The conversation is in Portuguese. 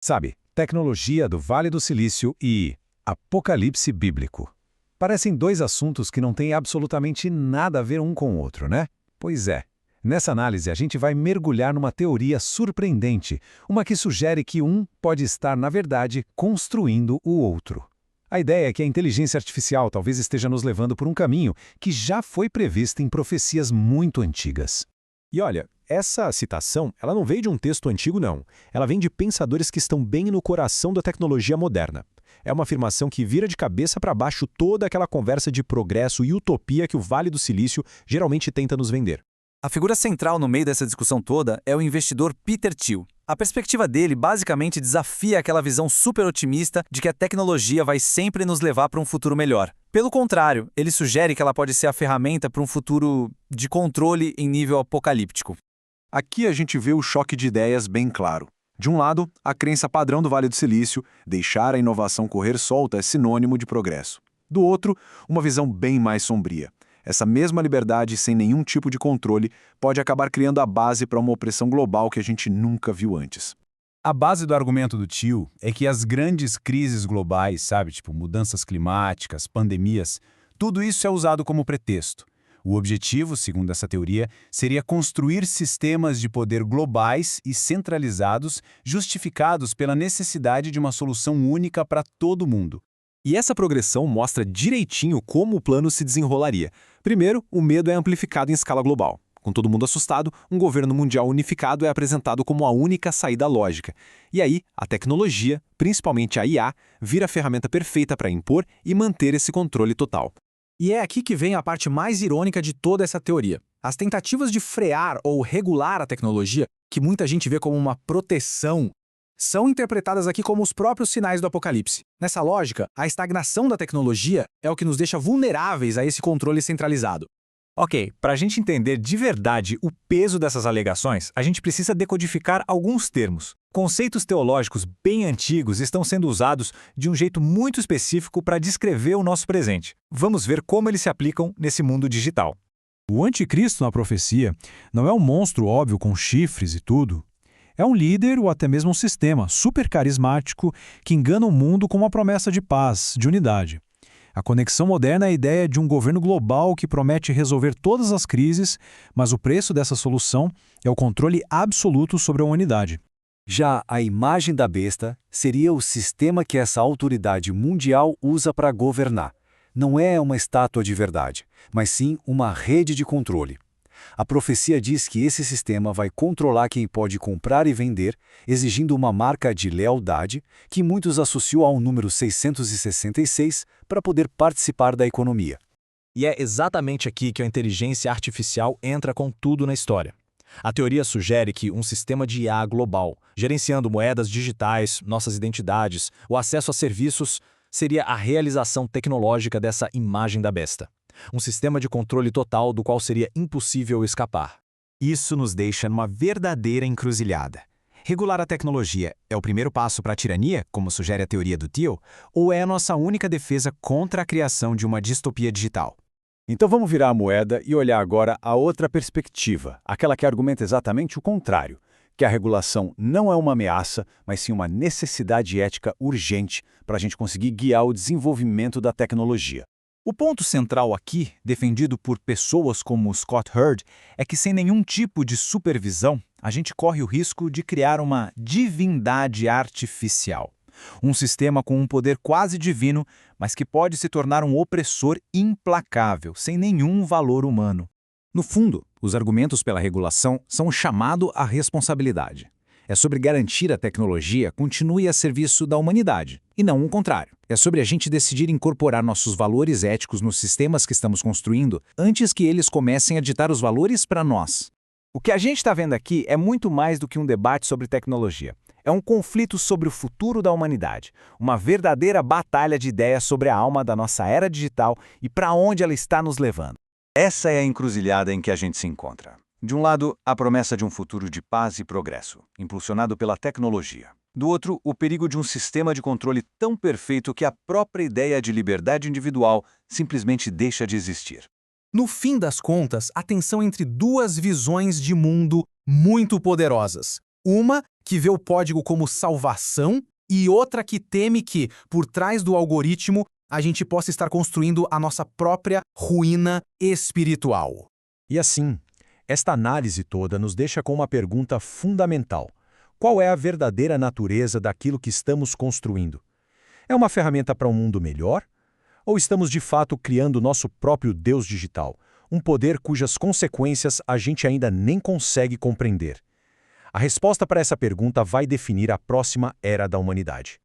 Sabe, tecnologia do Vale do Silício e apocalipse bíblico. Parecem dois assuntos que não têm absolutamente nada a ver um com o outro, né? Pois é. Nessa análise, a gente vai mergulhar numa teoria surpreendente, uma que sugere que um pode estar, na verdade, construindo o outro. A ideia é que a inteligência artificial talvez esteja nos levando por um caminho que já foi previsto em profecias muito antigas. E olha, essa citação, ela não veio de um texto antigo, não. Ela vem de pensadores que estão bem no coração da tecnologia moderna. É uma afirmação que vira de cabeça para baixo toda aquela conversa de progresso e utopia que o Vale do Silício geralmente tenta nos vender. A figura central no meio dessa discussão toda é o investidor Peter Thiel. A perspectiva dele basicamente desafia aquela visão super otimista de que a tecnologia vai sempre nos levar para um futuro melhor. Pelo contrário, ele sugere que ela pode ser a ferramenta para um futuro de controle em nível apocalíptico. Aqui a gente vê o choque de ideias bem claro. De um lado, a crença padrão do Vale do Silício, deixar a inovação correr solta é sinônimo de progresso. Do outro, uma visão bem mais sombria. Essa mesma liberdade, sem nenhum tipo de controle, pode acabar criando a base para uma opressão global que a gente nunca viu antes. A base do argumento do Thiel é que as grandes crises globais, sabe, tipo mudanças climáticas, pandemias, tudo isso é usado como pretexto. O objetivo, segundo essa teoria, seria construir sistemas de poder globais e centralizados, justificados pela necessidade de uma solução única para todo mundo. E essa progressão mostra direitinho como o plano se desenrolaria. Primeiro, o medo é amplificado em escala global. Com todo mundo assustado, um governo mundial unificado é apresentado como a única saída lógica. E aí, a tecnologia, principalmente a IA, vira a ferramenta perfeita para impor e manter esse controle total. E é aqui que vem a parte mais irônica de toda essa teoria. As tentativas de frear ou regular a tecnologia, que muita gente vê como uma proteção, são interpretadas aqui como os próprios sinais do apocalipse. Nessa lógica, a estagnação da tecnologia é o que nos deixa vulneráveis a esse controle centralizado. Ok, para a gente entender de verdade o peso dessas alegações, a gente precisa decodificar alguns termos. Conceitos teológicos bem antigos estão sendo usados de um jeito muito específico para descrever o nosso presente. Vamos ver como eles se aplicam nesse mundo digital. O anticristo na profecia não é um monstro óbvio com chifres e tudo. É um líder ou até mesmo um sistema super carismático que engana o mundo com uma promessa de paz, de unidade. A conexão moderna é a ideia de um governo global que promete resolver todas as crises, mas o preço dessa solução é o controle absoluto sobre a humanidade. Já a imagem da besta seria o sistema que essa autoridade mundial usa para governar. Não é uma estátua de verdade, mas sim uma rede de controle. A profecia diz que esse sistema vai controlar quem pode comprar e vender, exigindo uma marca de lealdade, que muitos associam ao número 666 para poder participar da economia. E é exatamente aqui que a inteligência artificial entra com tudo na história. A teoria sugere que um sistema de IA global, gerenciando moedas digitais, nossas identidades, o acesso a serviços, seria a realização tecnológica dessa imagem da besta. Um sistema de controle total do qual seria impossível escapar. Isso nos deixa numa verdadeira encruzilhada. Regular a tecnologia é o primeiro passo para a tirania, como sugere a teoria do Thiel, ou é a nossa única defesa contra a criação de uma distopia digital? Então vamos virar a moeda e olhar agora a outra perspectiva, aquela que argumenta exatamente o contrário, que a regulação não é uma ameaça, mas sim uma necessidade ética urgente para a gente conseguir guiar o desenvolvimento da tecnologia. O ponto central aqui, defendido por pessoas como Scott Hurd, é que sem nenhum tipo de supervisão, a gente corre o risco de criar uma divindade artificial. Um sistema com um poder quase divino, mas que pode se tornar um opressor implacável, sem nenhum valor humano. No fundo, os argumentos pela regulação são um chamado à responsabilidade. É sobre garantir a tecnologia continue a serviço da humanidade, e não o contrário. É sobre a gente decidir incorporar nossos valores éticos nos sistemas que estamos construindo antes que eles comecem a ditar os valores para nós. O que a gente está vendo aqui é muito mais do que um debate sobre tecnologia. É um conflito sobre o futuro da humanidade, uma verdadeira batalha de ideias sobre a alma da nossa era digital e para onde ela está nos levando. Essa é a encruzilhada em que a gente se encontra. De um lado, a promessa de um futuro de paz e progresso, impulsionado pela tecnologia. Do outro, o perigo de um sistema de controle tão perfeito que a própria ideia de liberdade individual simplesmente deixa de existir. No fim das contas, a tensão entre duas visões de mundo muito poderosas. Uma que vê o código como salvação e outra que teme que, por trás do algoritmo, a gente possa estar construindo a nossa própria ruína espiritual. E assim, esta análise toda nos deixa com uma pergunta fundamental. Qual é a verdadeira natureza daquilo que estamos construindo? É uma ferramenta para um mundo melhor? Ou estamos de fato criando nosso próprio Deus digital, um poder cujas consequências a gente ainda nem consegue compreender? A resposta para essa pergunta vai definir a próxima era da humanidade.